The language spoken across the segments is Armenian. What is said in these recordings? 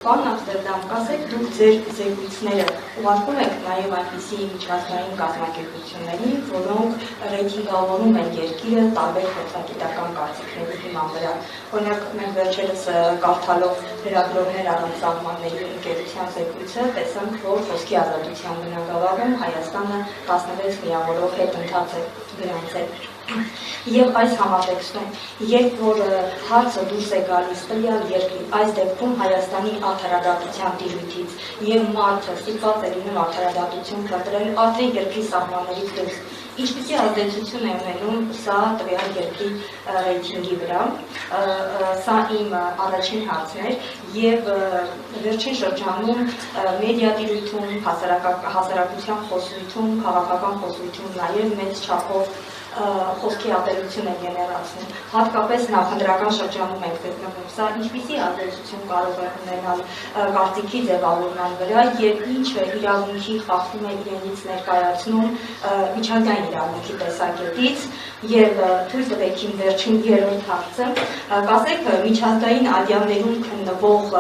Պարոն Ամստերդամ, կասեք, դուք ձեր զեկույցները ուղարկում եք նաև այնպիսի միջազգային կազմակերպությունների, որոնք ռեյտինգավորում են երկիրը տարբեր փորձագիտական կարծիքների հիման վրա։ Օրինակ, մենք վերջերս կարդալով լրագրողներ առանց սահմանների ընկերության զեկույցը տեսանք, որ խոսքի ազատության բնագավառում Հայաստանը 16 միավորով հետընթաց է գրանցել։ Եվ այս համատեքստում, երբ որ հարցը դուրս է գալիս տվյալ երկրի, այս դեպքում Հայաստանի արդարադատության տիրույթից եւ մարդը ստիպված է լինում արդարադատություն կտրել արդեն երկրի սահմաններից դուրս, ինչպիսի ազդեցություն է ունենում սա տվյալ երկրի ռեյտինգի վրա, սա իմ առաջին հարցն էր, եւ վերջին շրջանում մեդիա տիրույթում, հասարակության խոսույթում, քաղաքական խոսույթում նաեւ մեծ չափով խոսքի ատելություն է գեներացնում, հատկապես նախընտրական շրջանում ենք գտնվում, սա ինչպիսի ազդեցություն կարող է ունենալ կարծիքի ձևավորման վրա եւ ինչ իրավունքի խախտում է իրենից ներկայացնում միջազգային իրավունքի տեսակետից եւ թույլ տվեք իմ վերջին երրորդ հարցը, կասեք միջազգային ադյաններում քննվող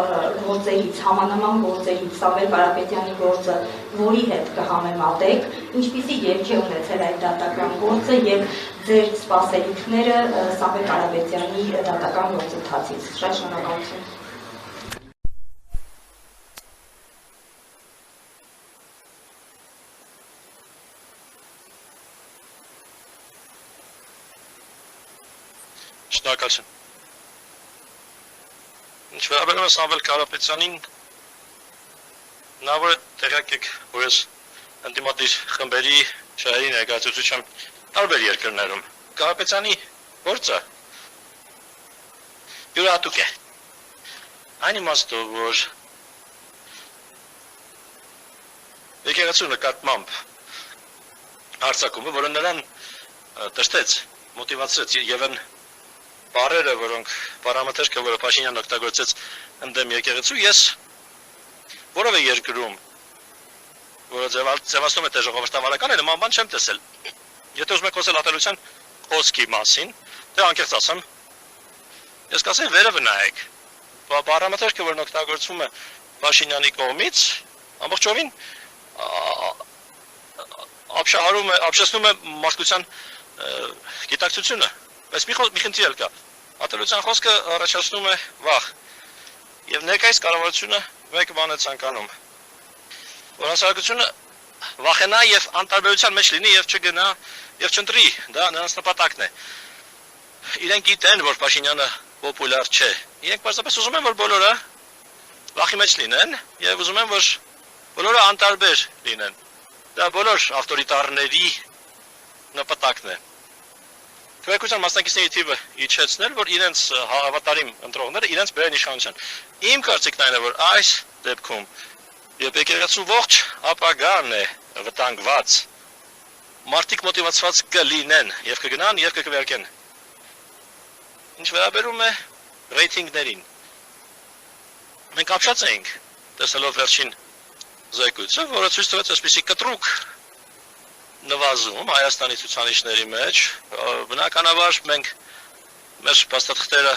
գործերից, համանման գործերից Սամվել Կարապետյանի գործը որի հետ կհամեմատեք, ինչպիսի երգ է ունեցել այդ դատական գործը եւ ձեր սպասելիքները Սամվել Կարապետյանի դատական գործընթացից։ Շատ շնորհակալություն։ Շնորհակալություն։ Ինչ վերաբերում է Սամվել Կարապետյանին, նա որ տեղյակ եք, որ ես ընդդիմադիր խմբերի շահերի ներկայացուցիչում տարբեր երկրներում Կարապետյանի գործը յուրահատուկ է։ Այն իմաստով, որ եկեղեցու նկատմամբ հարձակումը, որը նրան տշտեց, մոտիվացրեց եւ այն բառերը, որոնք պարամետրը, որը Փաշինյանն օգտագործեց ընդդեմ եկեղեցու, ես որևէ երկրում, որը ձևացնում է թե ժողովրդավարական է, նման բան չեմ տեսել։ Եթե ուզում եք խոսել ատելության խոսքի մասին, թե անկեղծ ասեմ, ես կասեմ վերևը նայեք։ Պարամետրը, որն օգտագործվում է Փաշինյանի կողմից, ամբողջովին ապշեցնում է մարդկության գիտակցությունը։ Բայց մի խնդիր կա։ Ատելության խոսքը առաջացնում է վախ։ Եվ ներկայիս կառավարությունը մեկ բան է ցանկանում, որ հասարակությունը վախենա եւ անտարբերության մեջ լինի եւ չգնա եւ չընտրի, դա նրանց նպատակն է։ Իրենք գիտեն, որ Փաշինյանը պոպուլյար չէ։ Իրենք պարզապես ուզում են, որ բոլորը վախի մեջ լինեն եւ ուզում են, որ բոլորը անտարբեր լինեն։ Դա բոլոր ավտորիտարների նպատակն է։ Քվեարկության մասնակիցների թիվը իջեցնել, որ իրենց հավատարիմ ընտրողները իրենց բերեն իշխանության։ Իմ կարծիքն այն է, որ այս դեպքում երբ եկեղեցու ողջ ապագան է վտանգված, մարդիկ մոտիվացված կլինեն եւ կգնան եւ կքվեարկեն։ Ինչ վերաբերում է ռեյտինգներին, մենք ապշած էինք տեսնելով վերջին զեկույցը, որը ցույց տվեց այսպիսի կտրուկ նվազում Հայաստանի ցուցանիշների մեջ, բնականաբար մենք մեր փաստաթղթերը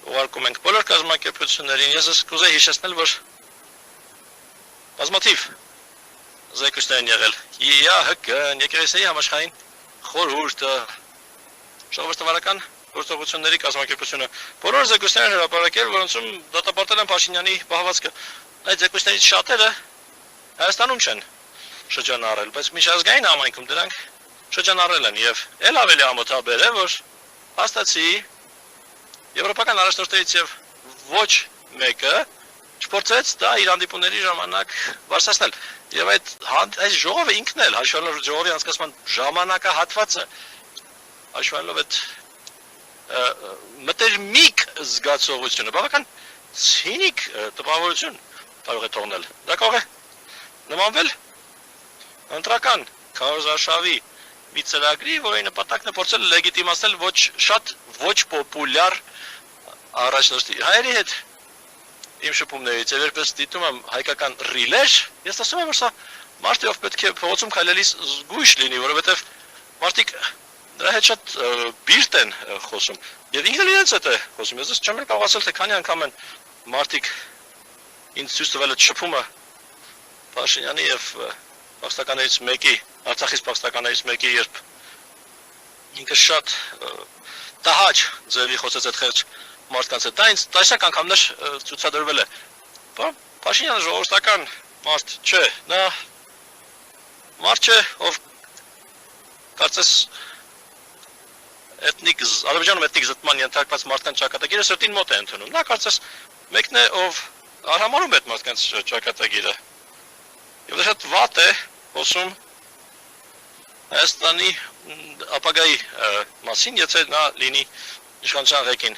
ուղարկում ենք բոլոր կազմակերպություններին, ես կուզեի հիշեցնել, որ բազմաթիվ զեկույցներ են եղել ԵԱՀԿ-ն, Եկեղեցիների համաշխարհային խորհուրդը, ժողովրդավարական գործողությունների կազմակերպությունը, բոլոր զեկույցներ են հրապարակել, որոնցում դատապարտել են Փաշինյանի պահվածքը։ Այդ զեկույցներից շատերը Հայաստանում չեն շրջանառել, բայց միջազգային համայնքում դրանք շրջանառել են եւ ել ավելի ամոթաբեր է, որ հաստատի եվրոպական առաջնորդներից եւ ոչ մեկը չփորձեց դա իր հանդիպումների ժամանակ բարձրացնել։ Եվ այդ ժողովը ինքն էլ հաշվելով ժողովի անցկացման ժամանակահատվածը, հաշվելով այդ մտերմիկ զգացողությունը, բավական ցինիկ տպավորություն կարող է թողնել։ Դա կարող է նմանվել ընտրական քարոզարշավի մի ծրագրի, որի նպատակն է փորձել լեգիտիմացնել ոչ պոպուլյար առաջնորդի։ Հայերի հետ իմ շփումներից եւ երբես դիտում եմ հայկական ռիլեր, ես ասում եմ, որ սա մարդը ով պետք է փողոցում քայլելիս զգույշ լինի, որովհետեւ մարդիկ դրա հետ շատ բիրտ են խոսում եւ ինքն իրենց հետ է խոսում։ Ես չեմ կարող ասել, թե քանի անգամ են մարդիկ ինձ ցույց տվել է շփումը Փաշինյանի եւ փախստականներից մեկի, Արցախից փախստականներից մեկի, երբ ինքը շատ տհաճ ձևի խոսեց այդ խեղճ մարդկանց հետ, դա ինձ տասնյակ անգամներ ցուցադրվել է։ Փաշինյանը ժողովրդական մարդ չէ, նա մարդ չէ, ով կարծես Ադրբեջանում էթնիկ զտման ենթարկված մարդկանց ճակատագիրը սրտին մոտ է ընդունում։ Նա կարծես մեկն է, ով արհամարում է այդ մարդկանց ճակատագիրը։ Եվ դա շատ վատ է խոսում Հայաստանի ապագայի մասին, եթե նա լինի իշխանության ղեկին։